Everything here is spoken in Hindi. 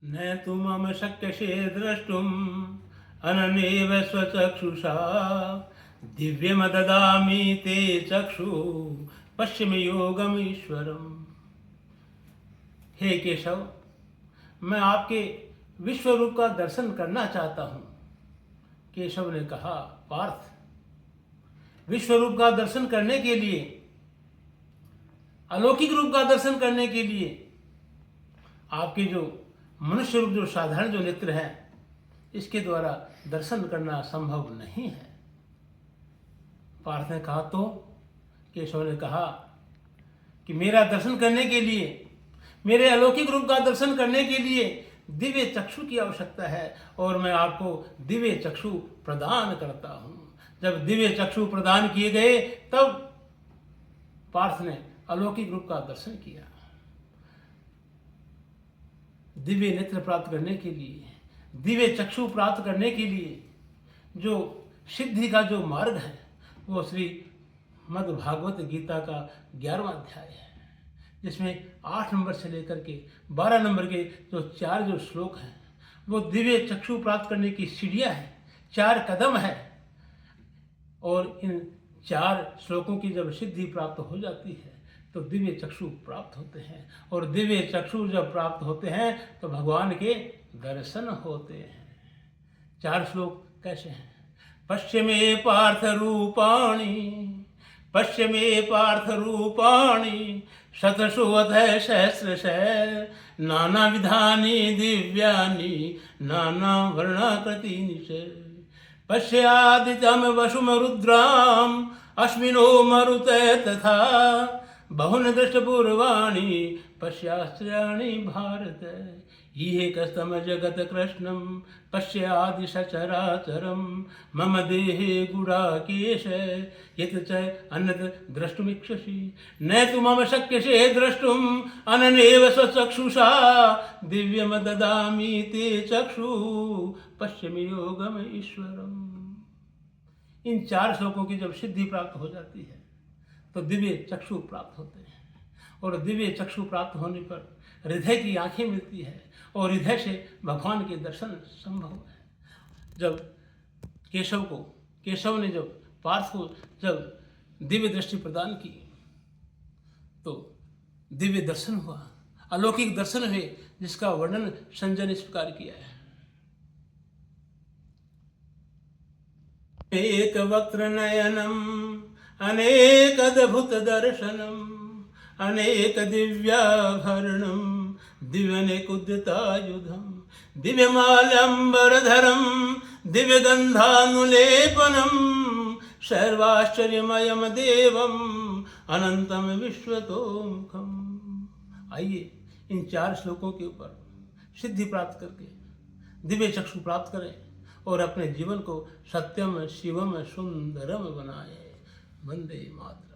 न तु मम शक्यसे द्रष्टुम् अननेव स्वचक्षुषा दिव्यम ददामि ते चक्षु पश्चिम योगम ईश्वरम। हे केशव, मैं आपके विश्व रूप का दर्शन करना चाहता हूँ। केशव ने कहा, पार्थ, विश्व रूप का दर्शन करने के लिए, अलौकिक रूप का दर्शन करने के लिए आपके जो मनुष्य रूप, जो साधारण जो नेत्र है, इसके द्वारा दर्शन करना संभव नहीं है। पार्थ ने कहा, तो? केशव ने कहा कि मेरा दर्शन करने के लिए, मेरे अलौकिक रूप का दर्शन करने के लिए दिव्य चक्षु की आवश्यकता है और मैं आपको दिव्य चक्षु प्रदान करता हूँ। जब दिव्य चक्षु प्रदान किए गए तब पार्थ ने अलौकिक रूप का दर्शन किया। दिव्य नेत्र प्राप्त करने के लिए, दिव्य चक्षु प्राप्त करने के लिए जो सिद्धि का जो मार्ग है वो श्री मद् भागवत गीता का 11वां अध्याय है, जिसमें 8 नंबर से लेकर के 12 नंबर के जो 4 जो श्लोक हैं वो दिव्य चक्षु प्राप्त करने की सीढ़ियाँ हैं, 4 कदम है। और इन 4 श्लोकों की जब सिद्धि प्राप्त हो जाती है तो दिव्य चक्षु प्राप्त होते हैं, और दिव्य चक्षु जब प्राप्त होते हैं तो भगवान के दर्शन होते हैं। 4 श्लोक कैसे हैं? पश्चिमे पार्थ रूपाणि, पश्चिमे पार्थ रूपाणि शतशोऽथ सहस्रशः नानाविधानि दिव्यानि नानावर्णाकृतीनि च पश्यादितं वसुं रुद्राम् अस्मिनो मरुते तथा बहुन दृष्टपूर्वाणि पश्यास्त्राणि भारत ईकस्तम जगत कृष्णं पश्यादि सचराचरं मम देहे गुडाकेश यत् च अन्यत् द्रष्टुमिच्छसि न तु मम शक्यसे द्रष्टुम् अननेव स्वचक्षुषा दिव्यम ददामि ते चक्षु पश्चिम योगम ईश्वरम। इन 4 श्लोकों की जब सिद्धि प्राप्त हो जाती है तो दिव्य चक्षु प्राप्त होते हैं, और दिव्य चक्षु प्राप्त होने पर हृदय की आंखें मिलती है और हृदय से भगवान के दर्शन संभव है। जब केशव ने जब पार्थ को जब दिव्य दृष्टि प्रदान की तो दिव्य दर्शन हुआ, अलौकिक दर्शन हुए, जिसका वर्णन संजय ने इस प्रकार किया है। एक वक्त्र नयनम अनेक अद्भुत दर्शनम अनेक दिव्याभरणम दिव्यनेकुद्यतायुधम दिव्यमाल्यंबरधरम दिव्यगंधानुलेपनम सर्वाश्चर्यमयम देवम अनंतम विश्वतोमुखम। आइए इन 4 श्लोकों के ऊपर सिद्धि प्राप्त करके दिव्य चक्षु प्राप्त करें और अपने जीवन को सत्यम शिवम सुंदरम बनाए। वंदे मातरम।